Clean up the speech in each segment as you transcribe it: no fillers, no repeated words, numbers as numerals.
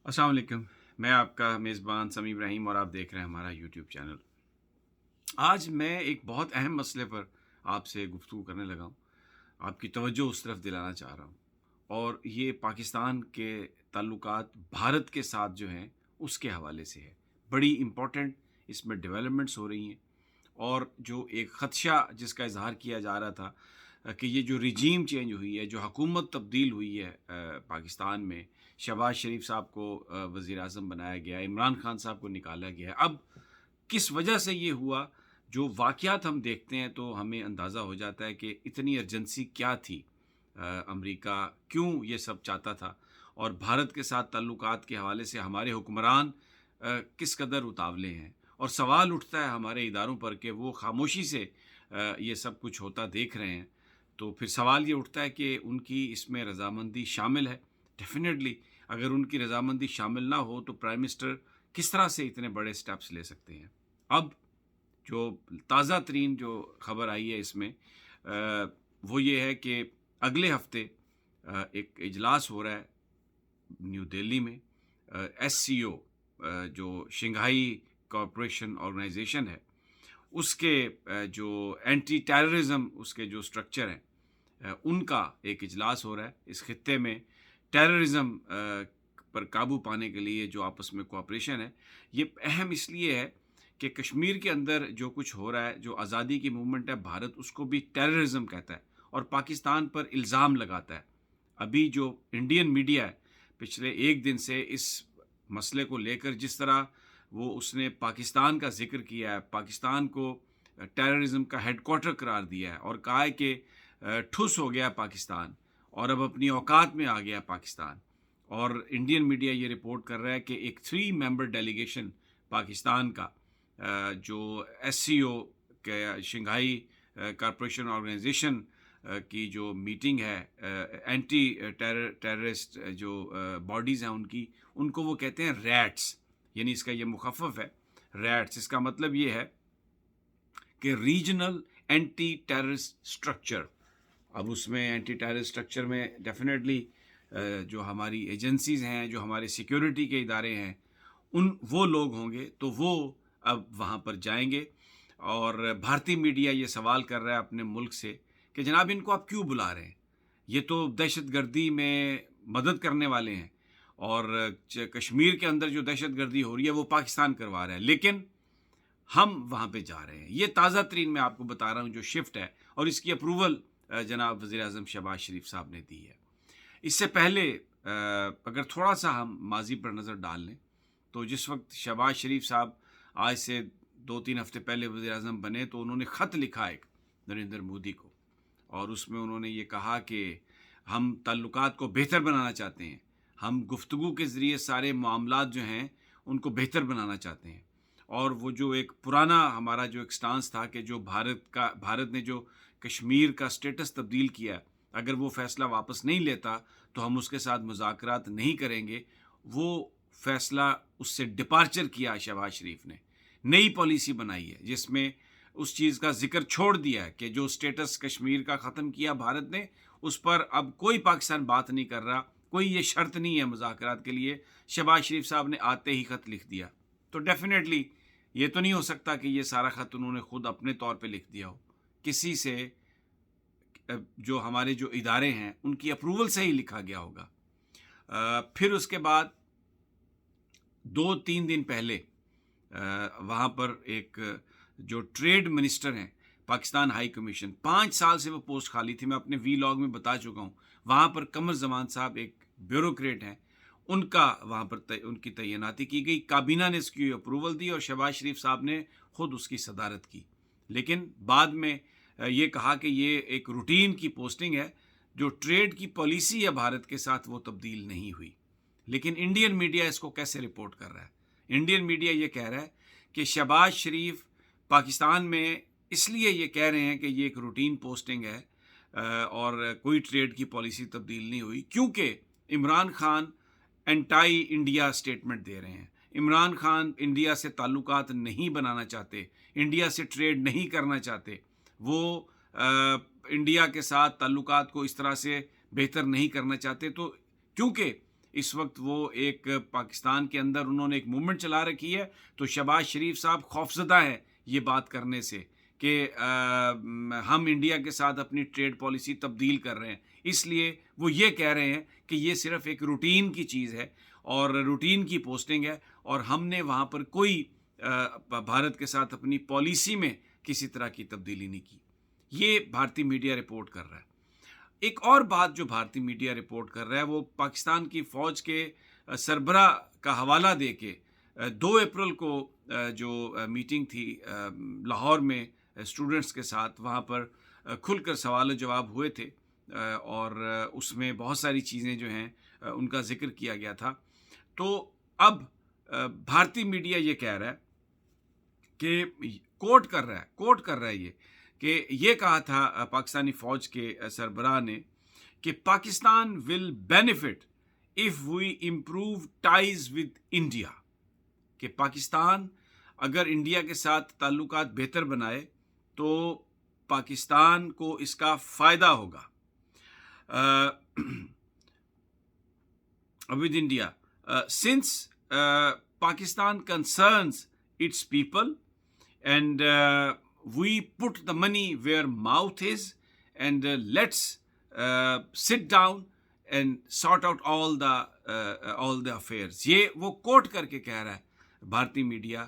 अस्सलाम वालेकुम। मैं आपका मेज़बान समी इब्राहिम और आप देख रहे हैं हमारा यूट्यूब चैनल। आज मैं एक बहुत अहम मसले पर आपसे गुफ्तगू करने लगा हूँ। आपकी तवज्जो उस तरफ दिलाना चाह रहा हूँ और ये पाकिस्तान के ताल्लुकात भारत के साथ जो हैं उसके हवाले से है। बड़ी इम्पोर्टेंट इसमें डेवलपमेंट्स हो रही हैं और जो एक ख़दशा जिसका इज़हार किया जा रहा था कि ये जो रिजीम चेंज हुई है, जो हुकूमत तब्दील हुई है पाकिस्तान में, शहबाज शरीफ साहब को वज़ीर आज़म बनाया गया, इमरान खान साहब को निकाला गया है। अब किस वजह से ये हुआ, जो वाक़यात हम देखते हैं तो हमें अंदाज़ा हो जाता है कि इतनी अर्जेंसी क्या थी। अमेरिका क्यों ये सब चाहता था और भारत के साथ ताल्लुकात के हवाले से हमारे हुक्मरान किस कदर उतावले हैं। और सवाल उठता है हमारे इदारों पर कि वो खामोशी से ये सब कुछ होता देख रहे हैं। तो फिर सवाल ये उठता है कि उनकी इसमें रज़ामंदी शामिल है। डेफ़िनेटली अगर उनकी रज़ामंदी शामिल ना हो तो प्राइम मिनिस्टर किस तरह से इतने बड़े स्टेप्स ले सकते हैं। अब जो ताज़ा तरीन जो खबर आई है इसमें वो ये है कि अगले हफ्ते एक इजलास हो रहा है न्यू दिल्ली में। एससीओ जो शंघाई कॉरपोरेशन ऑर्गेनाइजेशन है उसके जो एंटी टेररिज्म उसके जो स्ट्रक्चर हैं उनका एक इजलास हो रहा है इस खित्ते में। टेररिज्म पर काबू पाने के लिए जो आपस में कोऑपरेशन है, ये अहम इसलिए है कि कश्मीर के अंदर जो कुछ हो रहा है, जो आज़ादी की मूवमेंट है, भारत उसको भी टेररिज्म कहता है और पाकिस्तान पर इल्ज़ाम लगाता है। अभी जो इंडियन मीडिया है, पिछले एक दिन से इस मसले को लेकर जिस तरह वो उसने पाकिस्तान का ज़िक्र किया है, पाकिस्तान को टेररिज्म का हेडक्वार्टर करार दिया है और कहा है कि ठुस हो गया पाकिस्तान और अब अपनी औकात में आ गया पाकिस्तान। और इंडियन मीडिया ये रिपोर्ट कर रहा है कि एक 3 मेंबर डेलीगेशन पाकिस्तान का जो एससीओ के शंघाई कॉरपोरेशन ऑर्गेनाइजेशन की जो मीटिंग है, एंटी टेररिस्ट जो बॉडीज़ हैं उनकी, उनको वो कहते हैं रैट्स, यानी इसका ये मुखफ़फ़ है रैट्स। इसका मतलब ये है कि रीजनल एंटी टेररिस्ट स्ट्रक्चर। अब उसमें एंटी टेररिस्ट स्ट्रक्चर में डेफिनेटली जो हमारी एजेंसीज़ हैं, जो हमारे सिक्योरिटी के इदारे हैं, वो लोग होंगे तो वो अब वहाँ पर जाएंगे। और भारतीय मीडिया ये सवाल कर रहा है अपने मुल्क से कि जनाब इनको आप क्यों बुला रहे हैं, ये तो दहशतगर्दी में मदद करने वाले हैं और कश्मीर के अंदर जो दहशतगर्दी हो रही है वो पाकिस्तान करवा रहा है, लेकिन हम वहाँ पे जा रहे हैं। ये ताज़ा तरीन मैं आपको बता रहा हूँ जो शिफ्ट है और इसकी अप्रूवल जनाब वज़ीर आज़म शहबाज शरीफ साहब ने दी है। इससे पहले अगर थोड़ा सा हम माजी पर नज़र डाल लें तो जिस वक्त शहबाज शरीफ साहब आज से 2-3 हफ्ते पहले वज़ीर आज़म बने तो उन्होंने ख़त लिखा एक नरेंद्र मोदी को और उसमें उन्होंने ये कहा कि हम ताल्लुकात को बेहतर बनाना चाहते हैं, हम गुफ्तगू के ज़रिए सारे मामलात जो हैं उनको बेहतर बनाना चाहते हैं। और वो जो एक पुराना हमारा जो एक स्टांस था कि जो भारत ने जो कश्मीर का स्टेटस तब्दील किया, अगर वो फ़ैसला वापस नहीं लेता तो हम उसके साथ मुज़ाकरात नहीं करेंगे, वो फ़ैसला उससे डिपार्चर किया शहबाज शरीफ ने। नई पॉलिसी बनाई है जिसमें उस चीज़ का ज़िक्र छोड़ दिया है कि जो स्टेटस कश्मीर का ख़त्म किया भारत ने, उस पर अब कोई पाकिस्तान बात नहीं कर रहा, कोई ये शर्त नहीं है मुज़ाकरात के लिए। शहबाज शरीफ साहब ने आते ही ख़त लिख दिया। तो डेफ़िनेटली ये तो नहीं हो सकता कि ये सारा ख़त उन्होंने ख़ुद अपने तौर पे लिख दिया हो, किसी से जो हमारे जो इदारे हैं उनकी अप्रूवल से ही लिखा गया होगा। फिर उसके बाद 2-3 दिन पहले वहाँ पर एक जो ट्रेड मिनिस्टर हैं पाकिस्तान हाई कमीशन, 5 साल से वो पोस्ट खाली थी, मैं अपने वीलॉग में बता चुका हूँ। वहाँ पर कमर ज़मान साहब एक ब्यूरोक्रेट हैं, उनका वहाँ पर उनकी तैनाती की गई। काबीना ने इसकी अप्रूवल दी और शहबाज शरीफ साहब ने ख़ुद उसकी सदारत की, लेकिन बाद में ये कहा कि ये एक रूटीन की पोस्टिंग है, जो ट्रेड की पॉलिसी है भारत के साथ वो तब्दील नहीं हुई। लेकिन इंडियन मीडिया इसको कैसे रिपोर्ट कर रहा है? इंडियन मीडिया ये कह रहा है कि शहबाज शरीफ पाकिस्तान में इसलिए ये कह रहे हैं कि ये एक रूटीन पोस्टिंग है और कोई ट्रेड की पॉलिसी तब्दील नहीं हुई, क्योंकि Imran Khan anti India statement दे रहे हैं। इमरान खान इंडिया से ताल्लुकात नहीं बनाना चाहते, इंडिया से ट्रेड नहीं करना चाहते, वो इंडिया के साथ ताल्लुकात को इस तरह से बेहतर नहीं करना चाहते। तो क्योंकि اس وقت وہ ایک پاکستان کے اندر انہوں نے ایک موومنٹ چلا رکھی ہے، تو شہباز شریف صاحب خوفزدہ ہیں یہ بات کرنے سے کہ ہم انڈیا کے ساتھ اپنی ٹریڈ پالیسی تبدیل کر رہے ہیں، اس لیے وہ یہ کہہ رہے ہیں کہ یہ صرف ایک روٹین کی چیز ہے اور روٹین کی پوسٹنگ ہے، اور ہم نے وہاں پر کوئی بھارت کے ساتھ اپنی پالیسی میں کسی طرح کی تبدیلی نہیں کی۔ یہ بھارتی میڈیا رپورٹ کر رہا ہے۔ ایک اور بات جو بھارتی میڈیا رپورٹ کر رہا ہے وہ پاکستان کی فوج کے سربراہ کا حوالہ دے کے 2 اپریل کو جو میٹنگ تھی لاہور میں اسٹوڈنٹس کے ساتھ، وہاں پر کھل کر سوال و جواب ہوئے تھے، اور اس میں بہت ساری چیزیں جو ہیں ان کا ذکر کیا گیا تھا۔ تو اب بھارتی میڈیا یہ کہہ رہا ہے کہ کوٹ کر رہا ہے یہ کہ یہ کہا تھا پاکستانی فوج کے سربراہ نے کہ Pakistan will benefit of we improve ties with India, کہ پاکستان اگر انڈیا کے ساتھ تعلقات بہتر بنائے تو پاکستان کو اس کا فائدہ ہوگا with India since Pakistan concerns its people and we put the money where mouth is and let's sit down and sort out all the affairs۔ یہ وہ کوٹ کر کے کہہ رہا ہے بھارتی میڈیا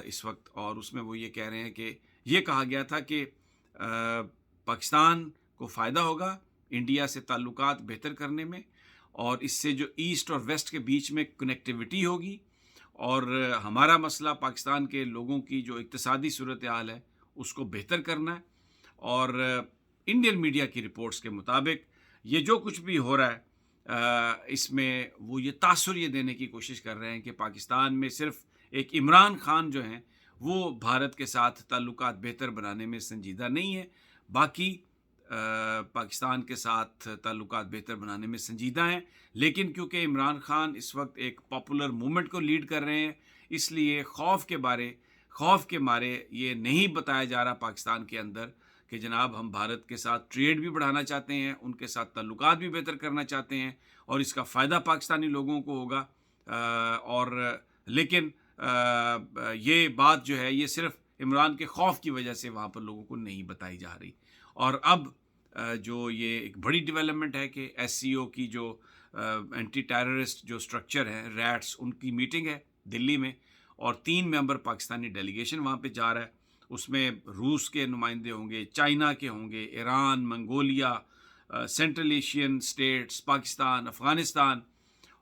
اس وقت، اور اس میں وہ یہ کہہ رہے ہیں کہ یہ کہا گیا تھا کہ پاکستان کو فائدہ ہوگا انڈیا سے تعلقات بہتر کرنے میں، اور اس سے جو ایسٹ اور ویسٹ کے بیچ میں کنیکٹیوٹی ہوگی، اور ہمارا مسئلہ پاکستان کے لوگوں کی جو اقتصادی صورتحال ہے اس کو بہتر کرنا ہے۔ اور انڈین میڈیا کی رپورٹس کے مطابق یہ جو کچھ بھی ہو رہا ہے اس میں وہ یہ تاثر یہ دینے کی کوشش کر رہے ہیں کہ پاکستان میں صرف ایک عمران خان جو ہیں وہ بھارت کے ساتھ تعلقات بہتر بنانے میں سنجیدہ نہیں ہے، باقی پاکستان کے ساتھ تعلقات بہتر بنانے میں سنجیدہ ہیں، لیکن کیونکہ عمران خان اس وقت ایک پاپولر موومنٹ کو لیڈ کر رہے ہیں، اس لیے خوف کے مارے یہ نہیں بتایا جا رہا پاکستان کے اندر کہ جناب ہم بھارت کے ساتھ ٹریڈ بھی بڑھانا چاہتے ہیں، ان کے ساتھ تعلقات بھی بہتر کرنا چاہتے ہیں، اور اس کا فائدہ پاکستانی لوگوں کو ہوگا۔ اور لیکن یہ بات جو ہے یہ صرف عمران کے خوف کی وجہ سے وہاں پر لوگوں کو نہیں بتائی جا رہی۔ اور اب جو یہ ایک بڑی ڈیولپمنٹ ہے کہ ایس سی او کی جو اینٹی ٹیررسٹ جو سٹرکچر ہے ریٹس، ان کی میٹنگ ہے دلی میں، اور 3 ممبر پاکستانی ڈیلیگیشن وہاں پہ جا رہا ہے۔ اس میں روس کے نمائندے ہوں گے، چائنا کے ہوں گے، Iran, Mongolia, central Asian states, Pakistan, Afghanistan,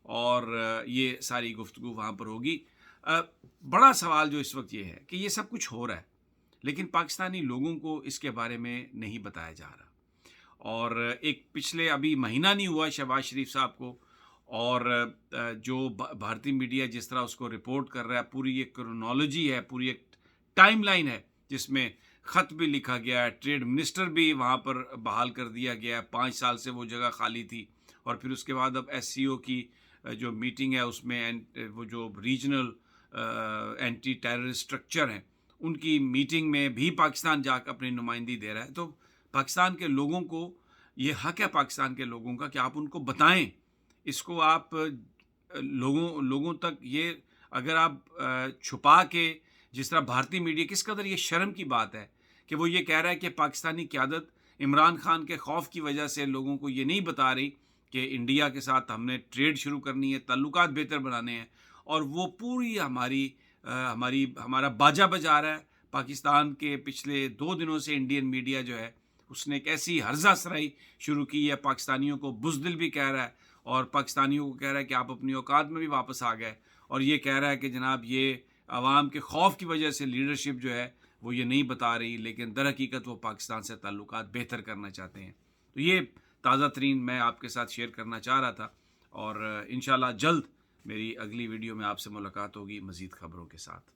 اور یہ ساری گفتگو وہاں پر ہوگی۔ بڑا سوال جو اس وقت یہ ہے کہ یہ سب کچھ ہو رہا ہے لیکن پاکستانی لوگوں کو اس کے بارے میں نہیں بتایا جا رہا، اور ایک پچھلے ابھی مہینہ نہیں ہوا شہباز شریف صاحب کو، اور جو بھارتی میڈیا جس طرح اس کو رپورٹ کر رہا ہے، پوری ایک کرونالوجی ہے، پوری ایک ٹائم لائن ہے جس میں خط بھی لکھا گیا ہے، ٹریڈ منسٹر بھی وہاں پر بحال کر دیا گیا ہے، 5 سال سے وہ جگہ خالی تھی، اور پھر اس کے بعد اب ایس سی او کی جو میٹنگ ہے اس میں وہ جو ریجنل اینٹی ٹیررسٹ اسٹرکچر ہیں ان کی میٹنگ میں بھی پاکستان جا کر اپنی نمائندگی دے رہا ہے۔ تو پاکستان کے لوگوں کو یہ حق ہے پاکستان کے لوگوں کا کہ آپ ان کو بتائیں، اس کو آپ لوگوں تک یہ اگر آپ چھپا کے، جس طرح بھارتی میڈیا کس قدر یہ شرم کی بات ہے کہ وہ یہ کہہ رہا ہے کہ پاکستانی قیادت عمران خان کے خوف کی وجہ سے لوگوں کو یہ نہیں بتا رہی کہ انڈیا کے ساتھ ہم نے ٹریڈ شروع کرنی ہے، تعلقات بہتر بنانے ہیں، اور وہ پوری ہمارا باجا بجا رہا ہے۔ پاکستان کے پچھلے 2 دنوں سے انڈین میڈیا جو ہے اس نے ایک ایسی ہرزہ سرائی شروع کی ہے، پاکستانیوں کو بزدل بھی کہہ رہا ہے، اور پاکستانیوں کو کہہ رہا ہے کہ آپ اپنی اوقات میں بھی واپس آ گئے، اور یہ کہہ رہا ہے کہ جناب یہ عوام کے خوف کی وجہ سے لیڈرشپ جو ہے وہ یہ نہیں بتا رہی، لیکن در حقیقت وہ پاکستان سے تعلقات بہتر کرنا چاہتے ہیں۔ تو یہ تازہ ترین میں آپ کے ساتھ شیئر کرنا چاہ رہا تھا، اور انشاءاللہ جلد میری اگلی ویڈیو میں آپ سے ملاقات ہوگی مزید خبروں کے ساتھ۔